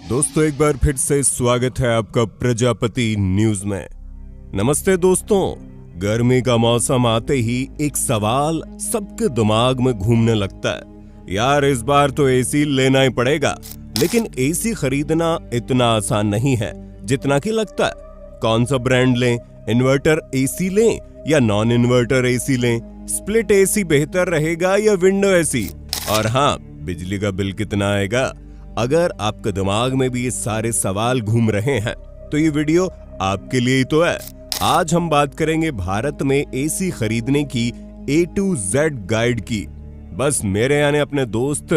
दोस्तों एक बार फिर से स्वागत है आपका प्रजापति न्यूज में। नमस्ते दोस्तों, गर्मी का मौसम आते ही एक सवाल सबके दिमाग में घूमने लगता है, यार इस बार तो एसी लेना ही पड़ेगा। लेकिन एसी खरीदना इतना आसान नहीं है जितना कि लगता है। कौन सा ब्रांड लें, इन्वर्टर एसी लें या नॉन इन्वर्टर एसी लें, स्प्लिट एसी बेहतर रहेगा या विंडो एसी, और हाँ बिजली का बिल कितना आएगा। अगर आपके दिमाग में भी ये सारे सवाल घूम रहे हैं तो ये वीडियो आपके लिए ही तो है। आज हम बात करेंगे भारत में एसी खरीदने की A to Z गाइड की। बस मेरे यानी अपने दोस्त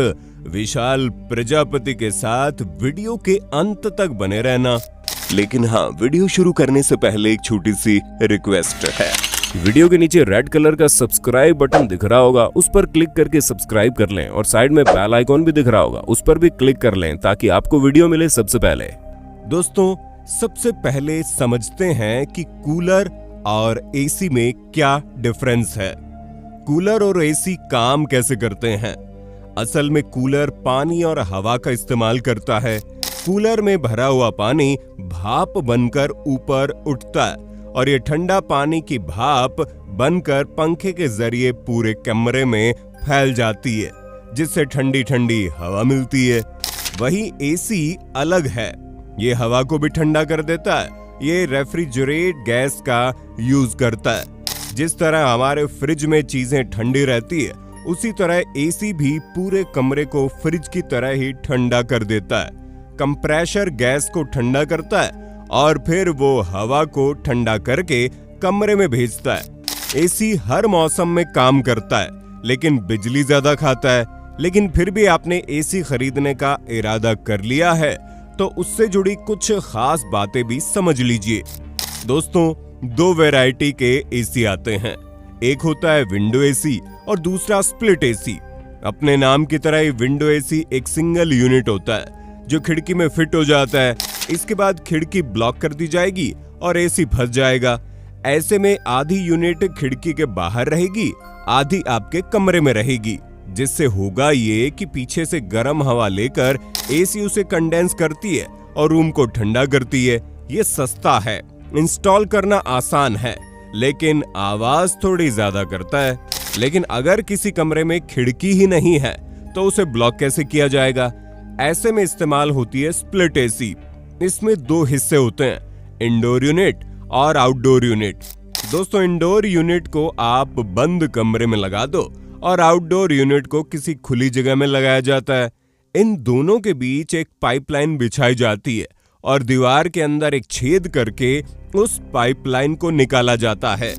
विशाल प्रजापति के साथ वीडियो के अंत तक बने रहना। लेकिन हाँ, वीडियो शुरू करने से पहले एक छोटी सी रिक्वेस्ट है। वीडियो के नीचे रेड कलर का सब्सक्राइब बटन दिख रहा होगा, उस पर क्लिक करके सब्सक्राइब कर लें और साइड में बेल आइकॉन भी दिख रहा होगा, उस पर भी क्लिक कर लें ताकि आपको वीडियो मिले सबसे पहले। दोस्तों सबसे पहले समझते हैं कि कूलर और एसी में क्या डिफरेंस है। कूलर और एसी काम कैसे करते हैं। असल में कूलर पानी और हवा का इस्तेमाल करता है। कूलर में भरा हुआ पानी भाप बनकर ऊपर उठता है और ये ठंडा पानी की भाप बनकर पंखे के जरिए पूरे कमरे में फैल जाती है, जिससे ठंडी ठंडी हवा मिलती है। वही एसी अलग है, ये हवा को भी ठंडा कर देता है। ये रेफ्रिजरेट गैस का यूज करता है। जिस तरह हमारे फ्रिज में चीजें ठंडी रहती है, उसी तरह एसी भी पूरे कमरे को फ्रिज की तरह ही ठंडा कर देता है। कंप्रेसर गैस को ठंडा करता है और फिर वो हवा को ठंडा करके कमरे में भेजता है। एसी हर मौसम में काम करता है लेकिन बिजली ज्यादा खाता है। लेकिन फिर भी आपने एसी खरीदने का इरादा कर लिया है तो उससे जुड़ी कुछ खास बातें भी समझ लीजिए। दोस्तों दो वैरायटी के एसी आते हैं, एक होता है विंडो एसी और दूसरा स्प्लिट एसी। अपने नाम की तरह ही विंडो एसी एक सिंगल यूनिट होता है जो खिड़की में फिट हो जाता है। इसके बाद खिड़की ब्लॉक कर दी जाएगी और एसी फंस जाएगा। ऐसे में आधी यूनिट खिड़की के बाहर रहेगी, आधी आपके कमरे में रहेगी, जिससे होगा ये कि पीछे से गर्म हवा लेकर एसी उसे कंडेंस करती है और रूम को ठंडा करती है। ये सस्ता है, इंस्टॉल करना आसान है, लेकिन आवाज थोड़ी ज्यादा करता है। लेकिन अगर किसी कमरे में खिड़की ही नहीं है तो उसे ब्लॉक कैसे किया जाएगा। ऐसे में इस्तेमाल होती है स्प्लिट एसी। इसमें दो हिस्से होते हैं, इंडोर यूनिट और आउटडोर यूनिट। दोस्तों इंडोर यूनिट को आप बंद कमरे में लगा दो और आउटडोर यूनिट को किसी खुली जगह में लगाया जाता है। इन दोनों के बीच एक पाइपलाइन बिछाई जाती है और दीवार के अंदर एक छेद करके उस पाइपलाइन को निकाला जाता है।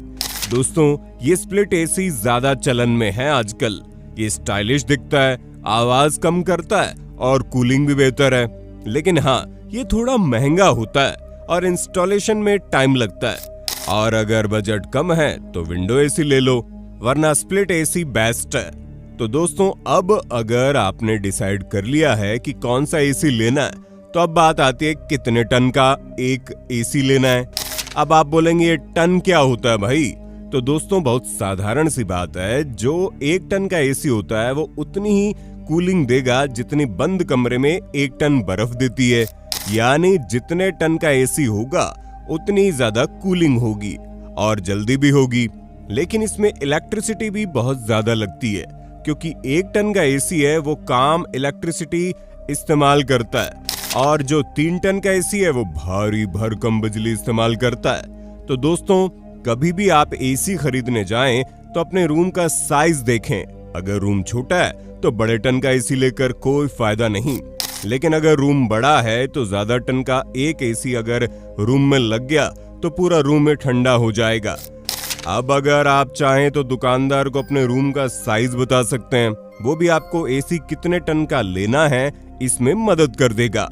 दोस्तों ये स्प्लिट एसी ज्यादा चलन में है आजकल। ये स्टाइलिश दिखता है, आवाज कम करता है और कूलिंग भी बेहतर है। लेकिन हाँ, ये थोड़ा महंगा होता है और इंस्टॉलेशन में टाइम लगता है। और अगर बजट कम है तो विंडो एसी ले लो, वरना स्प्लिट एसी बेस्ट है। तो दोस्तों अब अगर आपने डिसाइड कर लिया है कि कौन सा एसी लेना है, तो अब बात आती है कितने टन का एक एसी लेना है। अब आप बोलेंगे ये टन क्या होता है भाई। तो दोस्तों बहुत साधारण सी बात है, जो 1 टन का एसी होता है वो उतनी ही कूलिंग देगा जितनी बंद कमरे में 1 टन बर्फ देती है। यानी जितने टन का एसी होगा उतनी ज्यादा कूलिंग होगी और जल्दी भी होगी। लेकिन इसमें इलेक्ट्रिसिटी भी बहुत ज्यादा लगती है, क्योंकि 1 टन का एसी है वो काम इलेक्ट्रिसिटी इस्तेमाल करता है और जो 3 टन का एसी है वो भारी भरकम बिजली इस्तेमाल करता है। तो दोस्तों कभी भी आप एसी खरीदने जाएं तो अपने रूम का साइज देखें। अगर रूम छोटा है तो बड़े टन का एसी लेकर कोई फायदा नहीं, लेकिन अगर रूम बड़ा है तो ज्यादा टन का एक एसी अगर रूम में लग गया तो पूरा रूम में ठंडा हो जाएगा। अब अगर आप चाहें तो दुकानदार को अपने रूम का साइज बता सकते हैं, वो भी आपको एसी कितने टन का लेना है इसमें मदद कर देगा।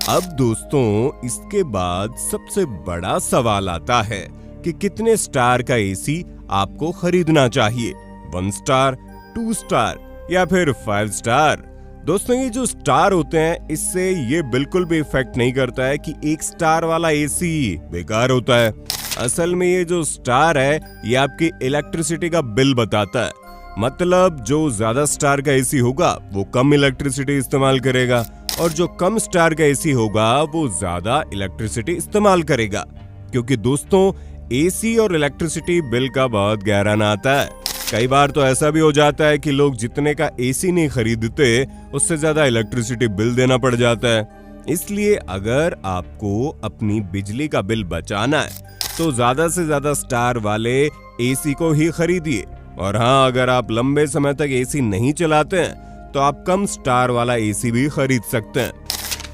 अब दोस्तों इसके बाद सबसे बड़ा सवाल आता है कि कितने स्टार का एसी आपको खरीदना चाहिए, 1 स्टार, 2 स्टार या फिर 5 स्टार। दोस्तों ये जो स्टार होते हैं इससे ये बिल्कुल भी इफेक्ट नहीं करता है कि 1 स्टार वाला एसी बेकार होता है। असल में ये जो स्टार है ये आपकी इलेक्ट्रिसिटी का बिल बताता है। मतलब जो ज्यादा स्टार का एसी होगा वो कम इलेक्ट्रिसिटी इस्तेमाल करेगा और जो कम स्टार का एसी होगा वो ज्यादा इलेक्ट्रिसिटी इस्तेमाल करेगा, क्योंकि दोस्तों एसी और इलेक्ट्रिसिटी बिल का बहुत गहरा नाता है। कई बार तो ऐसा भी हो जाता है कि लोग जितने का एसी नहीं खरीदते उससे ज्यादा इलेक्ट्रिसिटी बिल देना पड़ जाता है। इसलिए अगर आपको अपनी बिजली का बिल बचाना है तो ज्यादा से ज्यादा स्टार वाले एसी को ही खरीदिए। और हाँ, अगर आप लंबे समय तक एसी नहीं चलाते हैं तो आप कम स्टार वाला एसी भी खरीद सकते हैं।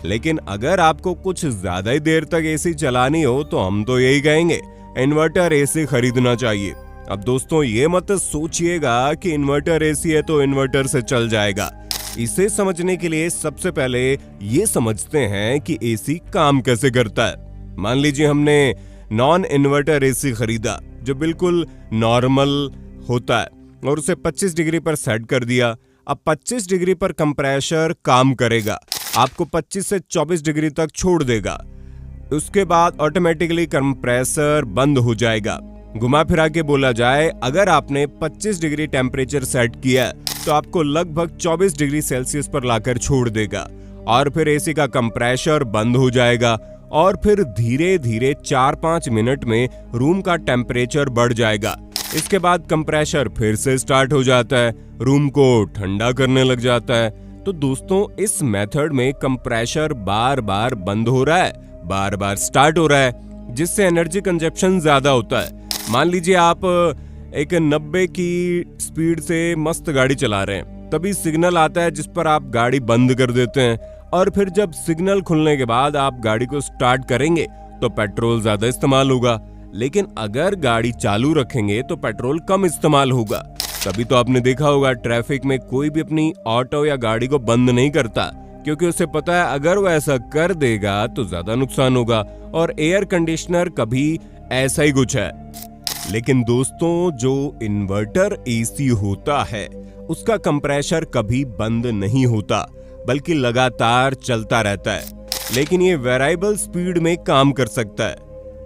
लेकिन अगर आपको कुछ ज्यादा ही देर तक एसी चलानी हो तो हम तो यही कहेंगे, इन्वर्टर एसी खरीदना चाहिए। अब दोस्तों ये मत सोचिएगा कि इन्वर्टर एसी है तो इन्वर्टर से चल जाएगा। इसे समझने के लिए सबसे पहले ये समझते हैं कि एसी काम कैसे करता है। मान लीजिए हमने नॉन इन्वर्टर एसी खरीदा जो बिल्कुल नॉर्मल होता है और उसे 25 डिग्री पर सेट कर दिया। अब 25 डिग्री पर कंप्रेसर काम करेगा, आपको 25 से 24 डिग्री तक छोड़ देगा। उसके बाद ऑटोमेटिकली कंप्रेसर बंद हो जाएगा। घुमा फिरा के बोला जाए, अगर आपने 25 डिग्री टेम्परेचर सेट किया तो आपको लगभग 24 डिग्री सेल्सियस पर लाकर छोड़ देगा और फिर एसी का कंप्रेसर बंद हो जाएगा और फिर धीरे धीरे 4-5 मिनट में रूम का टेम्परेचर बढ़ जाएगा। इसके बाद कंप्रेसर फिर से स्टार्ट हो जाता है, रूम को ठंडा करने लग जाता है। तो दोस्तों इस मेथड में कंप्रेसर बार बार बंद हो रहा है, बार बार स्टार्ट हो रहा है, जिससे एनर्जी कंजप्शन ज्यादा होता है। मान लीजिए आप एक 90 की स्पीड से मस्त गाड़ी चला रहे हैं, तभी सिग्नल आता है जिस पर आप गाड़ी बंद कर देते हैं और फिर जब सिग्नल खुलने के बाद आप गाड़ी को स्टार्ट करेंगे तो पेट्रोल ज्यादा इस्तेमाल होगा। लेकिन अगर गाड़ी चालू रखेंगे तो पेट्रोल कम इस्तेमाल होगा। तभी तो आपने देखा होगा ट्रैफिक में कोई भी अपनी ऑटो या गाड़ी को बंद नहीं करता, क्योंकि उसे पता है अगर वो ऐसा कर देगा तो ज्यादा नुकसान होगा। और एयर कंडीशनर कभी ऐसा ही कुछ है। लेकिन दोस्तों जो इन्वर्टर एसी होता है उसका कंप्रेसर कभी बंद नहीं होता, बल्कि लगातार चलता रहता है। लेकिन ये वेरिएबल स्पीड में काम कर सकता है।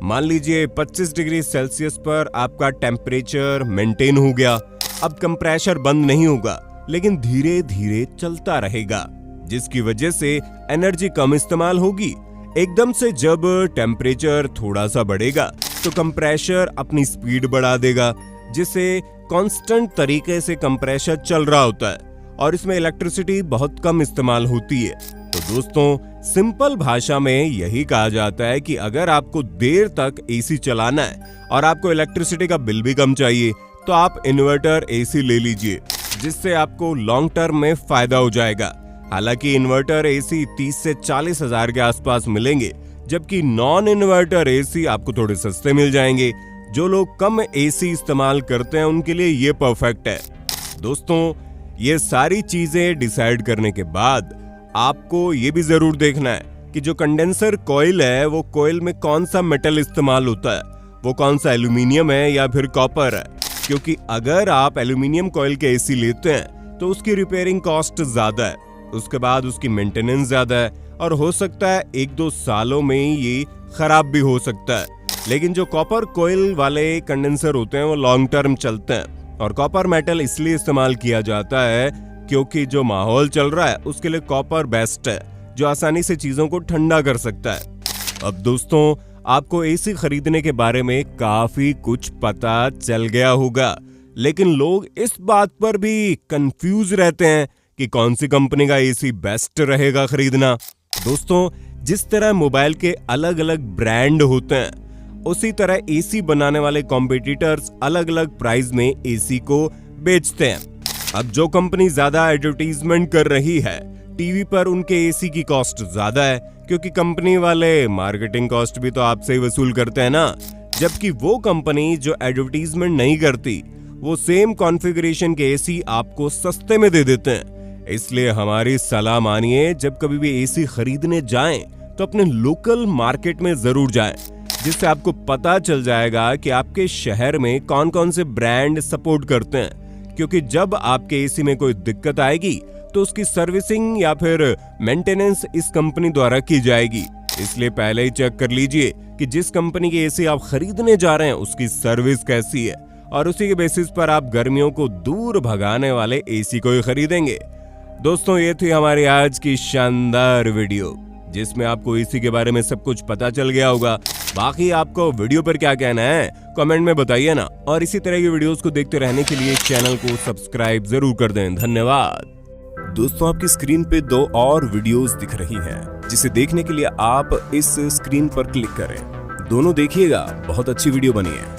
मान लीजिए 25 डिग्री सेल्सियस पर आपका टेम्परेचर मेंटेन हो गया। अब कंप्रेसर बंद नहीं होगा, लेकिन धीरे धीरे चलता रहेगा, जिसकी वजह से एनर्जी कम इस्तेमाल होगी। एकदम से जब टेम्परेचर थोड़ा सा बढ़ेगा तो कंप्रेसर अपनी स्पीड बढ़ा देगा, जिससे कांस्टेंट तरीके से कंप्रेसर चल रहा होता है और इसमें इलेक्ट्रिसिटी बहुत कम इस्तेमाल होती है। तो दोस्तों सिंपल भाषा में यही कहा जाता है कि अगर आपको देर तक एसी चलाना है और आपको इलेक्ट्रिसिटी का बिल भी कम चाहिए तो आप इन्वर्टर एसी ले लीजिए, जिससे आपको लॉन्ग टर्म में फायदा हो जाएगा। हालांकि इन्वर्टर एसी 30 से 40 हजार के आसपास मिलेंगे, जबकि नॉन इन्वर्टर एसी आपको थोड़े सस्ते मिल जाएंगे। जो लोग कम एसी इस्तेमाल करते हैं उनके लिए ये परफेक्ट है। दोस्तों ये सारी चीजें डिसाइड करने के बाद आपको ये भी जरूर देखना है कि जो कंडेंसर कॉइल है वो कॉइल में कौन सा मेटल इस्तेमाल होता है, वो कौन सा एल्यूमिनियम है या फिर कॉपर है। क्योंकि अगर आप एल्यूमिनियम कॉइल के एसी लेते हैं तो उसकी रिपेयरिंग कॉस्ट ज्यादा है, उसके बाद उसकी मेंटेनेंस ज्यादा है और हो सकता है 1-2 सालों में ये खराब भी हो सकता है। लेकिन जो कॉपर कॉइल वाले कंडेंसर होते हैं वो लॉन्ग टर्म चलते हैं। और कॉपर मेटल इसलिए इस्तेमाल किया जाता है क्योंकि जो माहौल चल रहा है उसके लिए कॉपर बेस्ट है, जो आसानी से चीजों को ठंडा कर सकता है। अब दोस्तों आपको एसी खरीदने के बारे में काफी कुछ पता चल गया होगा, लेकिन लोग इस बात पर भी कंफ्यूज रहते हैं कि कौन सी कंपनी का एसी बेस्ट रहेगा खरीदना। दोस्तों जिस तरह मोबाइल के अलग अलग ब्रांड होते हैं, उसी तरह एसी बनाने वाले कॉम्पिटिटर्स अलग अलग प्राइस में एसी को बेचते हैं। अब जो कंपनी ज्यादा एडवर्टीजमेंट कर रही है टीवी पर, उनके एसी की कॉस्ट ज्यादा है, क्योंकि कंपनी वाले मार्केटिंग कॉस्ट भी तो आपसे ही वसूल करते हैं ना। जबकि वो कंपनी जो एडवर्टीजमेंट नहीं करती वो सेम कॉन्फ़िगरेशन के एसी आपको सस्ते में दे देते हैं। इसलिए हमारी सलाह मानिए, जब कभी भी एसी खरीदने जाएं तो अपने लोकल मार्केट में जरूर जाएं, जिससे आपको पता चल जाएगा कि आपके शहर में कौन कौन से ब्रांड सपोर्ट करते हैं। क्योंकि जब आपके एसी में कोई दिक्कत आएगी तो उसकी सर्विसिंग या फिर मेंटेनेंस इस कंपनी द्वारा की जाएगी। इसलिए पहले ही चेक कर लीजिए कि जिस कंपनी की एसी आप खरीदने जा रहे हैं उसकी सर्विस कैसी है, और उसी के बेसिस पर आप गर्मियों को दूर भगाने वाले एसी को ही खरीदेंगे। दोस्तों ये थी हमारी आज की शानदार वीडियो, जिसमें आपको एसी के बारे में सब कुछ पता चल गया होगा। बाकी आपको वीडियो पर क्या कहना है कमेंट में बताइए ना, और इसी तरह की वीडियोस को देखते रहने के लिए चैनल को सब्सक्राइब जरूर कर दें। धन्यवाद। दोस्तों आपकी स्क्रीन पे 2 और वीडियोस दिख रही हैं, जिसे देखने के लिए आप इस स्क्रीन पर क्लिक करें। दोनों देखिएगा, बहुत अच्छी वीडियो बनी है।